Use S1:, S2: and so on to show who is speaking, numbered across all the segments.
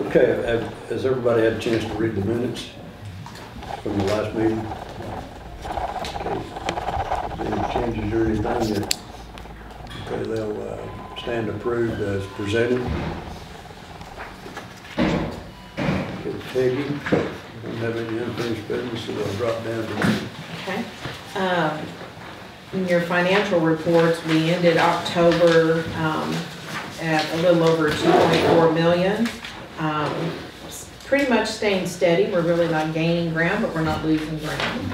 S1: Okay, has everybody had a chance to read the minutes from the last meeting? Okay. Any changes or anything yet? Okay, they'll stand approved as presented. Okay, Peggy, don't have any unfinished business, so they'll drop down to me.
S2: Okay. In your financial reports, we ended October at a little over 2.4 million. Pretty much staying steady. We're really not gaining ground, but we're not losing ground.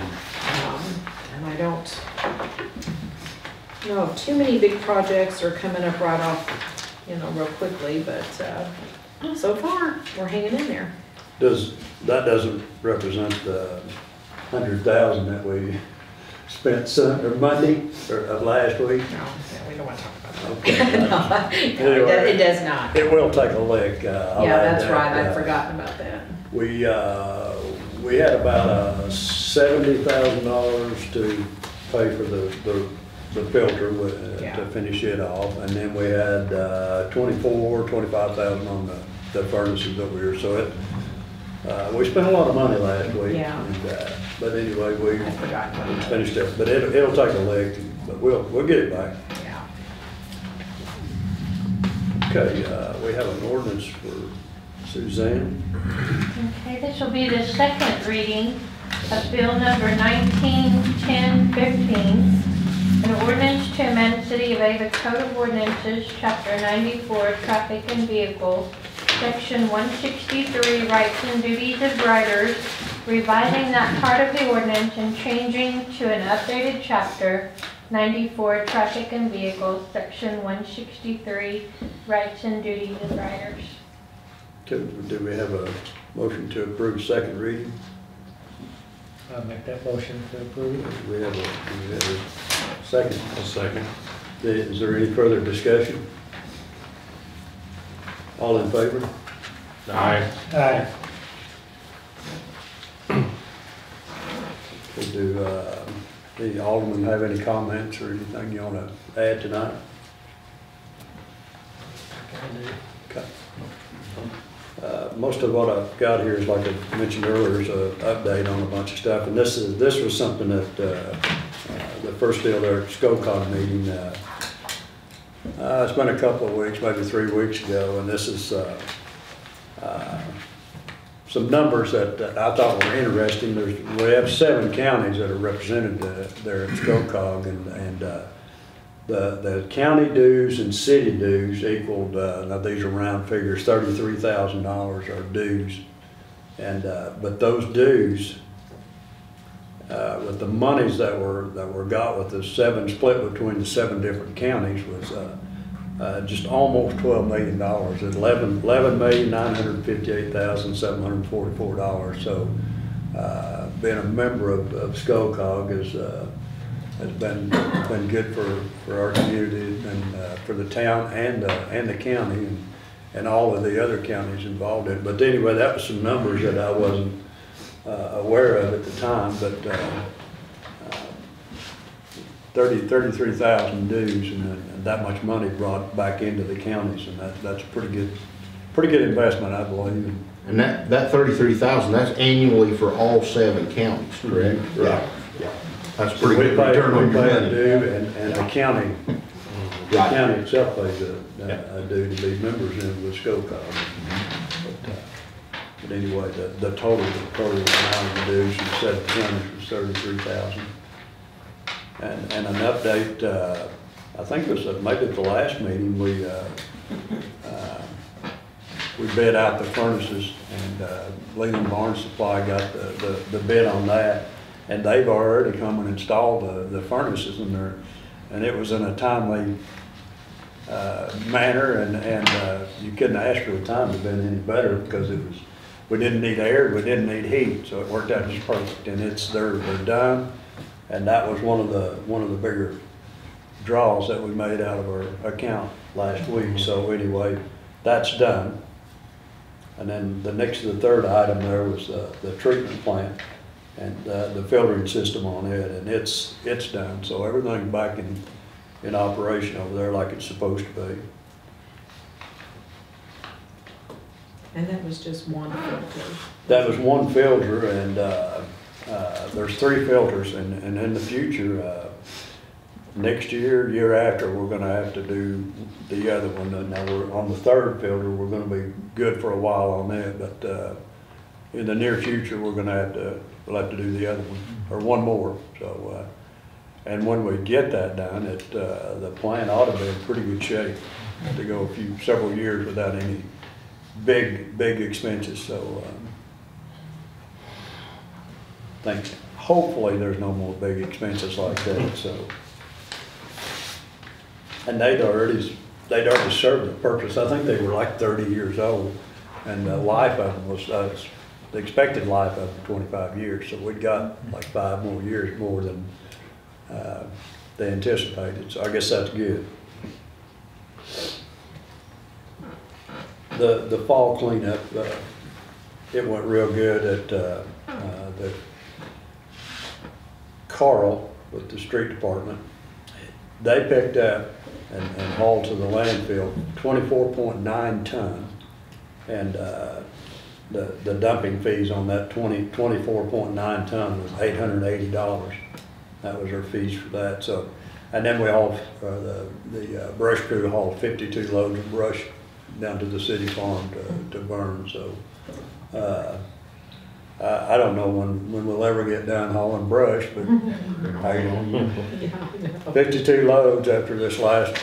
S2: And I don't know if too many big projects are coming up right off, real quickly, but so far we're hanging in there.
S1: That doesn't represent the 100,000 that we spent Monday of last week?
S2: No, we don't want to talk about that.
S1: Okay.
S2: No, it does not.
S1: It will take a lick.
S2: Yeah, that's right. I'd forgotten about that.
S1: We had about $70,000 to pay for the filter to finish it off, and then we had $25,000 on the furnaces over here. So we spent a lot of money last week.
S2: Yeah.
S1: And, but anyway, we
S2: forgot
S1: finished it. But it'll take a lick, but we'll get it back.
S2: Yeah.
S3: Okay,
S1: we have an ordinance for Suzanne.
S3: okay, this will be the second reading of bill number 191015, an ordinance to amend the City of Ava Code of Ordinances, Chapter 94, Traffic and Vehicles, Section 163, Rights and Duties of Riders, revising that part of the ordinance and changing to an updated Chapter 94, Traffic and Vehicles, Section 163, Rights and Duties of Riders.
S1: Do we have a motion to approve second reading?
S4: I'll make that motion to approve.
S1: Do we have a second?
S5: A second.
S1: Is there any further discussion? All in favor?
S5: Aye.
S4: Aye.
S1: Do the aldermen have any comments or anything you want to add tonight? Okay. Most of what I've got here is, like I mentioned earlier, is an update on a bunch of stuff, and this was something that the first deal there at SCOCOG meeting. It's been a couple of weeks, maybe 3 weeks ago, and this is some numbers that I thought were interesting. We have 7 counties that are represented there at SCOCOG, and the county dues and city dues equaled, now these are round figures, $33,000 are dues, and but those dues, with the monies that were got with the 7 split between the 7 different counties, was just almost $12 million, at $11,958,744. So being a member of SCOCOG has been good for our community and for the town and the county and all of the other counties involved in it. But anyway, that was some numbers that I wasn't aware of at the time, but 33,000 dues and that much money brought back into the counties, and that's a pretty good investment, I believe.
S6: And that 33,000, that's annually for all 7 counties, correct?
S1: Right.
S6: Yeah. That's pretty good
S1: We
S6: return on your
S1: pay a
S6: money.
S1: due, and the county, the
S6: Right.
S1: county itself pays a due to be members in with SCOCOG. But anyway, the total amount of dues in 7 counties was 33,000. And an update, I think it was maybe at the last meeting, we bid out the furnaces, and Leland Barn Supply got the bid on that, and they've already come and installed the furnaces in there, and it was in a timely manner, and you couldn't ask for the time to have been any better, because we didn't need air, we didn't need heat, so it worked out just perfect, and they're done. And that was one of the bigger draws that we made out of our account last week. So anyway, that's done. And then the third item there was the treatment plant and the filtering system on it, and it's done. So everything's back in operation over there like it's supposed to be.
S2: And that was just one filter.
S1: That was one filter, and there's 3 filters, and in the future, next year, year after, we're gonna have to do the other one. Now, we're on the 3rd filter, we're gonna be good for a while on that, but in the near future, we'll have to do the other one, or one more, so, and when we get that done, the plant ought to be in pretty good shape to go several years without any big expenses, so, hopefully there's no more big expenses like that, so. And they'd already served the purpose. I think they were like 30 years old, and the life of them was, the expected life of them 25 years, so we'd got like 5 more years more than they anticipated, so I guess that's good. The fall cleanup, it went real good at the Carl with the street department. They picked up and hauled to the landfill 24.9 ton, and the dumping fees on that 24.9 ton was $880. That was our fees for that. So, and then we hauled the brush crew hauled 52 loads of brush down to the city farm to burn. So I don't know when we'll ever get done hauling brush, but 52 loads after this last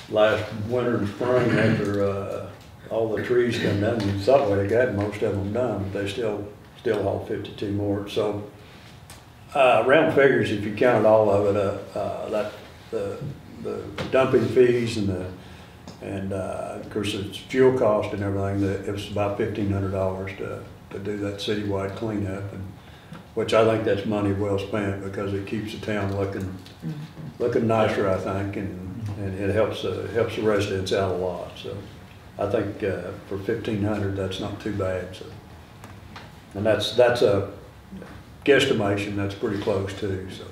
S1: winter and spring, after all the trees come down. You thought we had got most of them done, but they still haul 52 more. So round figures, if you counted all of it, the dumping fees and of course it's fuel cost and everything, it was about $1,500 to do that citywide cleanup, and which I think that's money well spent, because it keeps the town looking nicer, I think, and it helps the residents out a lot. So I think for $1,500, that's not too bad. So, and that's a guesstimation. That's pretty close too. So,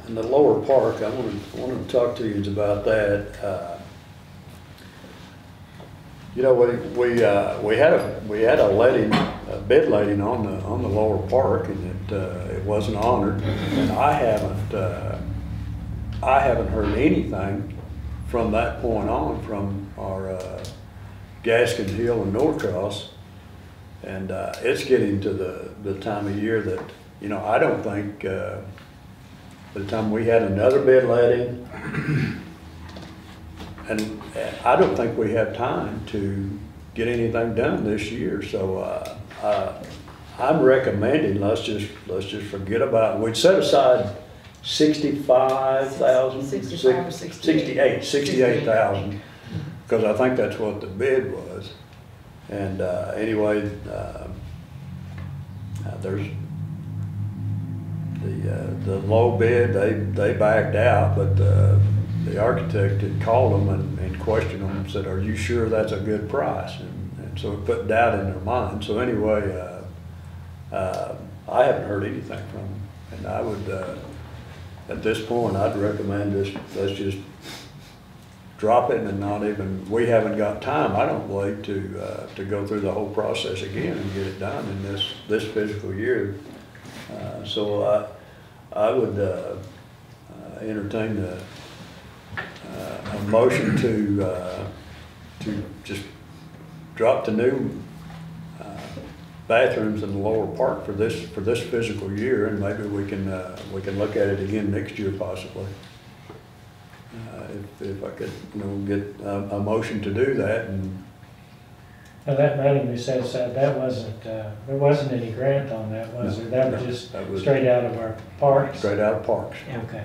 S1: and the lower park, I wanted to talk to you about that. You know, we had a bid letting on the lower park, and it wasn't honored. And I haven't heard anything from that point on from our Gaskin Hill and Norcross, and it's getting to the time of year that, you know, I don't think by the time we had another bid letting. And I don't think we have time to get anything done this year. So I'm recommending let's just forget about it. We'd set aside 65,000, 68,000, because I think that's what the bid was. And anyway, there's the low bid. They backed out, but the architect had called them and questioned them and said, "Are you sure that's a good price?" And so it put doubt in their mind. So anyway, I haven't heard anything from them, and I would, at this point, I'd recommend let's just drop it and not even. We haven't got time, I don't believe, to go through the whole process again and get it done in this fiscal year. So I would entertain a motion to just drop the new bathrooms in the lower park for this fiscal year, and maybe we can look at it again next year possibly. If I could, get a motion to do that. And
S4: now that money we set aside, that wasn't there wasn't any grant on that, was there? That was just straight out of our parks.
S1: Straight out of parks.
S4: Okay.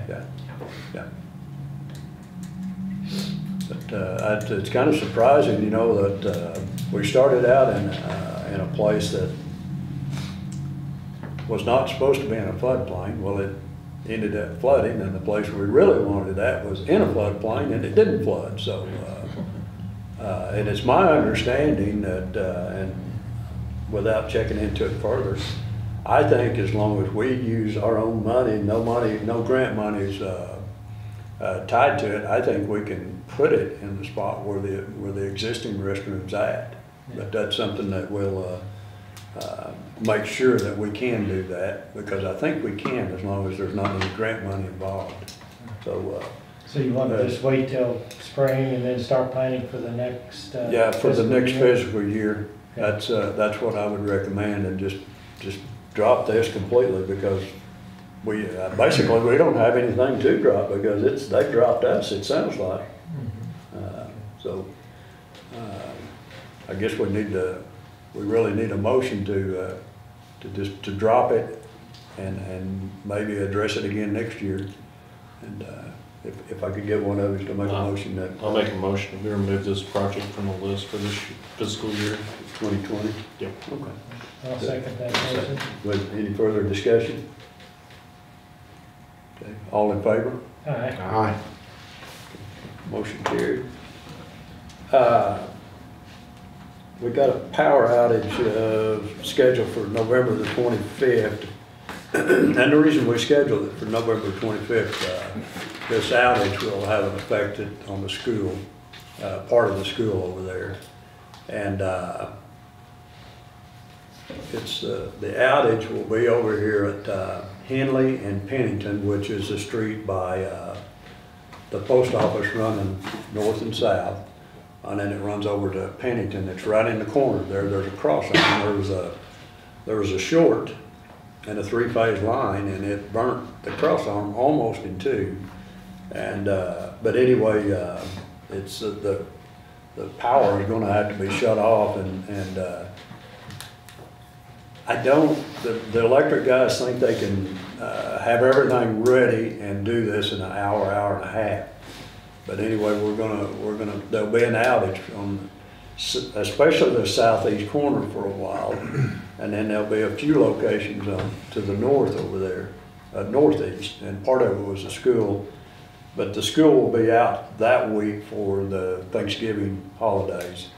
S1: Yeah. But it's kind of surprising, that we started out in a place that was not supposed to be in a floodplain. Well, it ended up flooding, and the place we really wanted it at was in a floodplain, and it didn't flood. So, and it's my understanding that, and without checking into it further, I think as long as we use our own money, no grant money is tied to it, I think we can put it in the spot where the existing restroom's at. But that's something that we'll, make sure that we can do that, because I think we can, as long as there's not any grant money involved. So,
S4: So you want to just wait till spring and then start planning for the next?
S1: yeah, for the next
S4: year?
S1: fiscal year, that's what I would recommend, and just drop this completely, because we, basically, we don't have anything to drop, because they've dropped us, it sounds like. So, I guess we really need a motion to drop it and maybe address it again next year. And, if I could get one of us to make a motion that.
S5: I'll make a motion, we remove this project from the list for this fiscal year.
S1: 2020?
S5: Yep.
S1: Okay.
S4: I'll second that motion.
S1: With any further discussion? Okay, all in favor?
S4: Aye.
S6: Aye.
S1: Motion carried. We got a power outage scheduled for November the 25th. And the reason we scheduled it for November 25th, this outage will have an effect on the school, part of the school over there. And the outage will be over here at Henley and Pennington, which is a street by the post office running north and south. And then it runs over to Pennington. It's right in the corner there. There's a crossing. There was a short and a three-phase line, and it burnt the cross arm almost in two. And but anyway, it's the power is going to have to be shut off, and I don't. The electric guys think they can have everything ready and do this in an hour and a half. But anyway, there'll be an outage on, especially the southeast corner for a while, and then there'll be a few locations to the north over there, northeast, and part of it was the school. But the school will be out that week for the Thanksgiving holidays,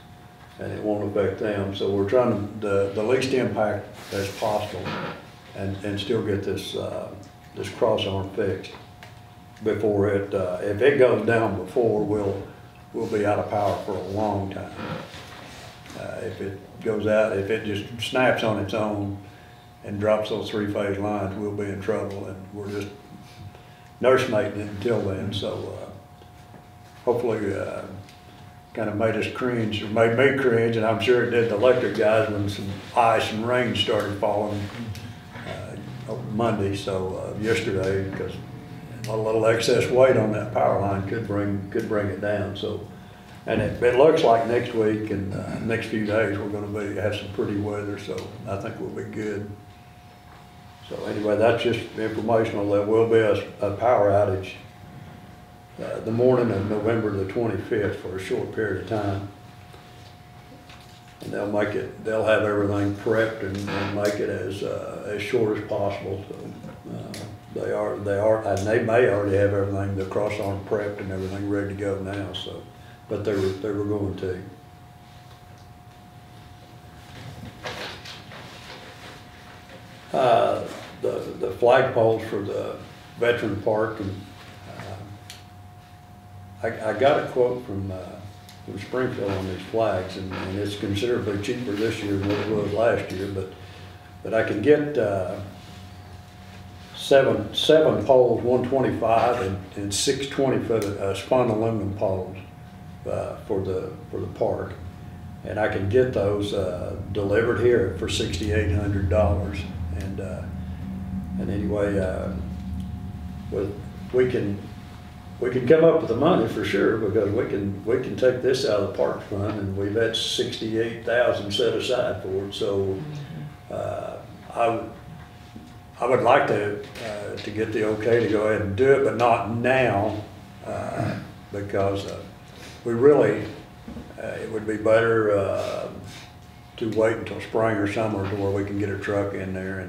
S1: and it won't affect them. So we're trying to the least impact as possible, and still get this cross arm fixed before it. If it goes down before, we'll be out of power for a long time. If it goes out, if it just snaps on its own and drops those three-phase lines, we'll be in trouble, and we're just nursemating it until then. So hopefully kind of made us cringe, or made me cringe, and I'm sure it did the electric guys when some ice and rain started falling Monday, so yesterday, because a little excess weight on that power line could bring it down. So, and it looks like next week and next few days we're going to have some pretty weather, so I think we'll be good. So anyway, that's just informational. There will be a power outage the morning of November the 25th for a short period of time, and they'll have everything prepped and make it as short as possible. So they are, and they may already have everything, the cross arm prepped and everything ready to go now. So, but they were going to. The flagpoles for the Veteran Park, and I got a quote from Springfield on these flags, and it's considerably cheaper this year than it was last year. But I can get seven poles, 125 and 6 20-foot spun aluminum poles for the park, and I can get those delivered here for $6,800. And anyway, we can come up with the money for sure, because we can take this out of the park fund, and we've had $68,000 set aside for it. So I would like to get the okay to go ahead and do it, but not now, because we really it would be better to wait until spring or summer to where we can get a truck in there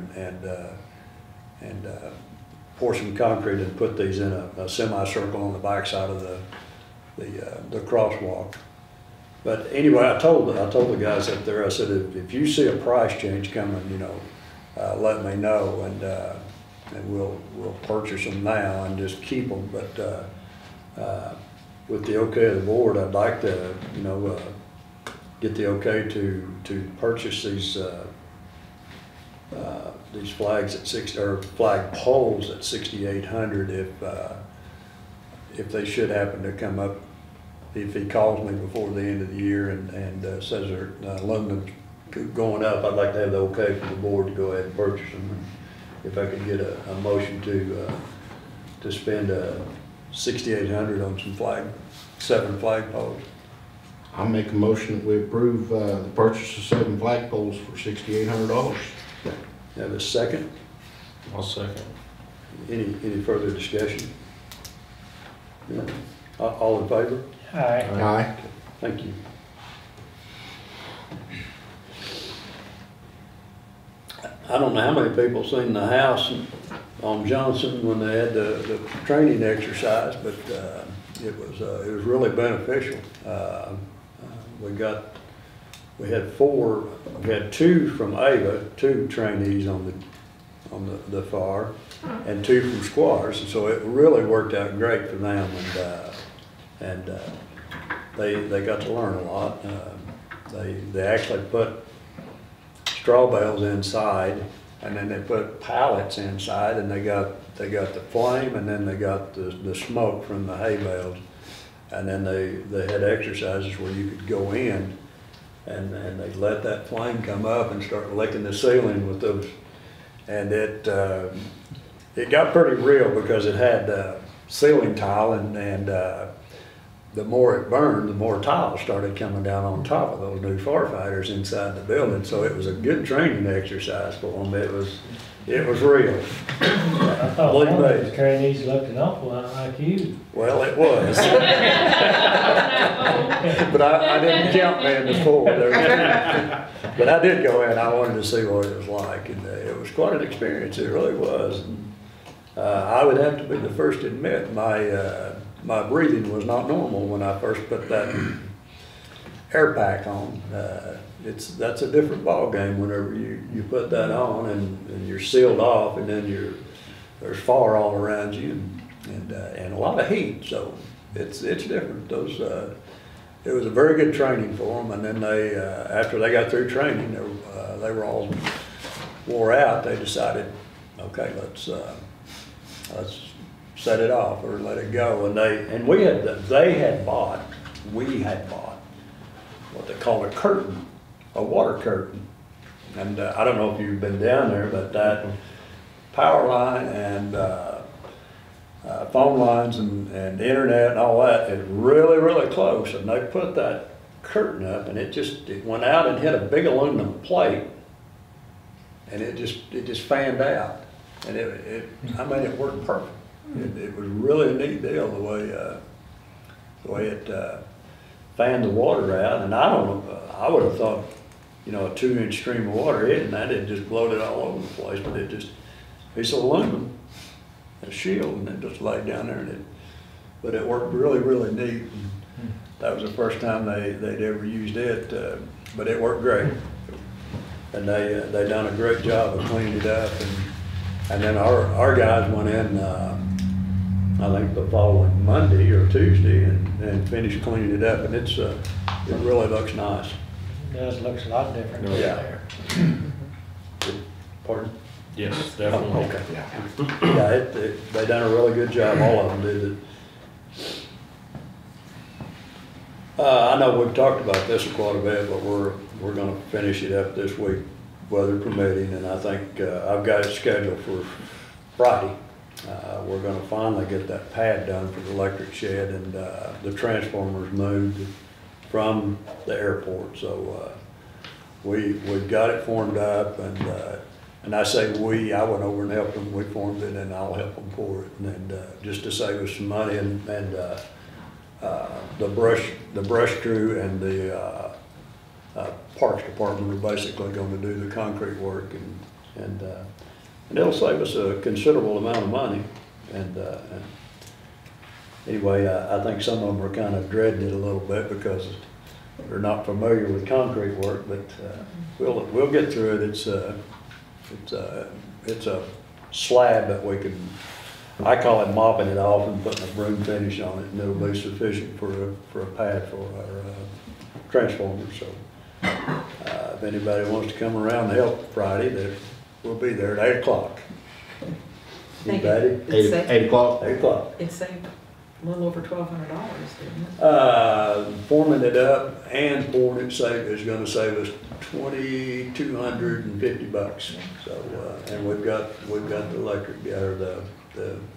S1: and pour some concrete and put these in a semicircle on the backside of the crosswalk. But anyway, I told the guys up there, I said, if you see a price change coming, let me know, and we'll purchase them now and just keep them. But with the okay of the board, I'd like to, get the okay to purchase these flags at flag poles at 6,800 if they should happen to come up, if he calls me before the end of the year and says they're aluminum going up, I'd like to have the okay from the board to go ahead and purchase them. And if I could get a motion to spend 6,800 on some 7 flag poles.
S6: I'll make a motion that we approve the purchase of 7 flagpoles for $6,800.
S1: Have a second?
S5: I'll second.
S1: Any further discussion? Yeah. All in favor?
S4: Aye.
S6: Aye.
S1: Thank you. I don't know how many people seen the house on Johnson when they had the training exercise, but it was really beneficial. We had 2 from Ava, 2 trainees on the FAR, and 2 from Squatters, and so it really worked out great for them, and they got to learn a lot. They actually put straw bales inside, and then they put pallets inside, and they got the flame, and then they got the smoke from the hay bales, and then they had exercises where you could go in and they let that flame come up and start licking the ceiling with those, and it got pretty real because it had ceiling tile, and the more it burned, the more tiles started coming down on top of those new firefighters inside the building. So it was a good training exercise for them. It was real.
S4: I thought
S1: Believe
S4: one of
S1: me.
S4: those trainees looked an awful lot like you.
S1: Well, it was. But I didn't count man before. But I did go in. I wanted to see what it was like, and it was quite an experience. It really was. And, I would have to be the first to admit my breathing was not normal when I first put that air pack on. That's a different ball game whenever you put that on and you're sealed off, and then there's fire all around you and a lot of heat. So it's different. It was a very good training for them. And then they after they got through training, they were all wore out. They decided, okay, let's set it off or let it go. And we had bought what they call a curtain, a water curtain. And I don't know if you've been down there, but that power line and phone lines and internet and all that is really, really close. And they put that curtain up, and it went out and hit a big aluminum plate, and it just fanned out. And it worked perfect. It was really a neat deal the way it fanned the water out. And I don't know, I would have thought, a 2-inch stream of water hitting that, it just blowed it all over the place. But it's aluminum, a shield, and it just laid down there, but it worked really, really neat. And that was the first time they'd ever used it, but it worked great. And they done a great job of cleaning it up. And then our guys went in, I think the following Monday or Tuesday, and finished cleaning it up, and it really looks nice.
S4: It does, looks a lot different over
S1: Yeah.
S4: there.
S1: Pardon?
S5: Yes, definitely.
S1: Okay. Yeah, they done a really good job. All of them did it. I know we've talked about this quite a bit, but we're going to finish it up this week, weather permitting, and I think I've got it scheduled for Friday. We're going to finally get that pad done for the electric shed, and the transformers moved from the airport. So we've got it formed up, and I say I went over and helped them. We formed it, and I'll help them pour it, and just to save us some money. And the brush crew and the Parks Department are basically going to do the concrete work, and it'll save us a considerable amount of money. And anyway, I think some of them are kind of dreading it a little bit because they're not familiar with concrete work, but we'll get through it. It's a slab that we can I call it mopping it off and putting a broom finish on it, and it'll be sufficient for a pad for our transformer. So if anybody wants to come around and help Friday, we'll be there at 8 o'clock. Anybody?
S2: It's saved-
S6: 8 o'clock?
S1: 8 o'clock.
S2: It saved a little over $1,200, didn't it?
S1: Forming it up and pouring it is gonna save us $2,250. So, and we've got the electric guy, or the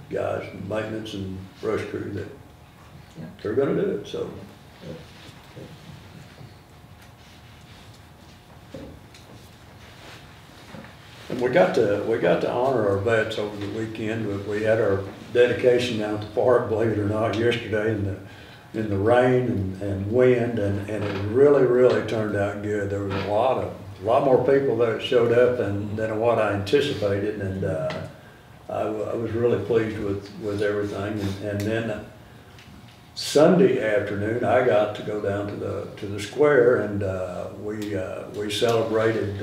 S1: guys, maintenance and brush crew that
S2: Yeah.
S1: they're gonna do it, so. And we got to honor our vets over the weekend. We had our dedication down at the park, believe it or not, yesterday in the rain and wind, and it really turned out good. There was a lot more people that showed up than what I anticipated, and I was really pleased with everything. And then Sunday afternoon, I got to go down to the square, and we celebrated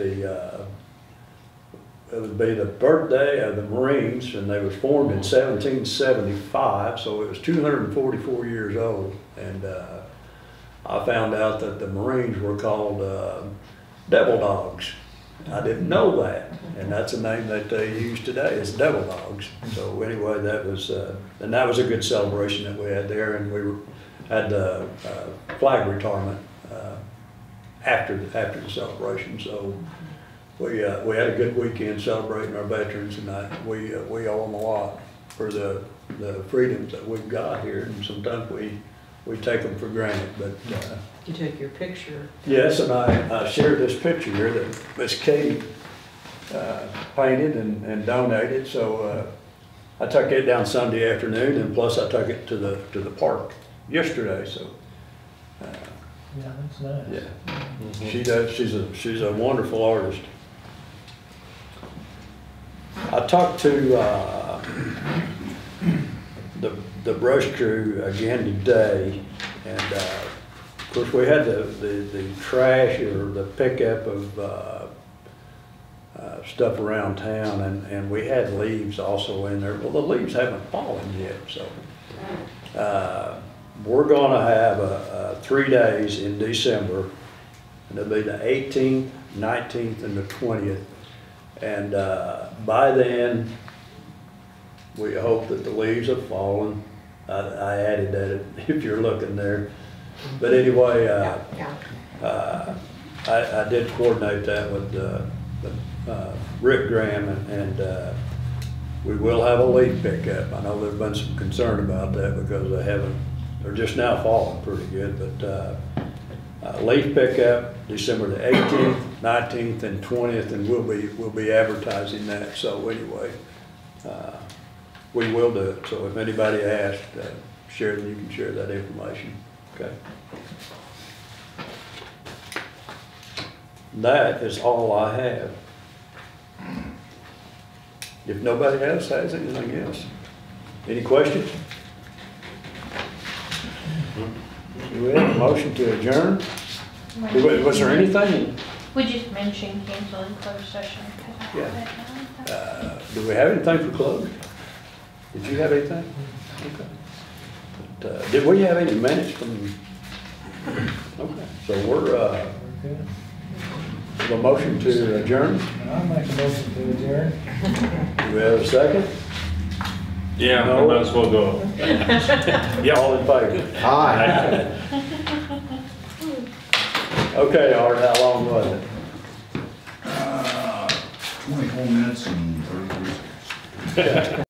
S1: it would be the birthday of the Marines, and they was formed in 1775, so it was 244 years old. And I found out that the Marines were called Devil Dogs. I didn't know that, and that's a name that they use today, is Devil Dogs. So anyway, that was a good celebration that we had there, and had the flag retirement after the celebration. So we had a good weekend celebrating our veterans, and we owe them a lot for the freedoms that we've got here, and sometimes we take them for granted. But
S2: You took your picture.
S1: yes, and I shared this picture here that Miss Katie painted and donated. So I took it down Sunday afternoon, and plus I took it to the park yesterday. So.
S4: Yeah, that's nice.
S1: Yeah, she does. She's a wonderful artist. I talked to the brush crew again today, and of course we had the trash or the pickup of stuff around town, and we had leaves also in there. Well, the leaves haven't fallen yet, so we're gonna have 3 days in December, and it'll be the 18th, 19th, and the 20th. And by then, we hope that the leaves have fallen. I added that if you're looking there. But anyway, I did coordinate that with Rick Graham, and we will have a leaf pickup. I know there's been some concern about that because they're just now falling pretty good, but leaf pickup December the 18th, 19th, and 20th, and we'll be advertising that. So anyway, we will do it. So if anybody asks, you can share that information. Okay. That is all I have. If nobody else has anything else, any questions? Do we have a motion to adjourn? Was there anything?
S3: We just mentioned canceling closed session.
S1: Yeah. Do we have anything for closed? Did you have anything? Okay. But, did we have any minutes from? Okay. So we're
S4: good.
S1: a motion to adjourn.
S4: I'll make a motion to adjourn.
S1: Do we have a second?
S5: Yeah,
S1: No.
S5: might as well go.
S1: Yeah. All in favor?
S6: Aye.
S1: Okay, Art, how long was it?
S7: 24 minutes and 33 seconds.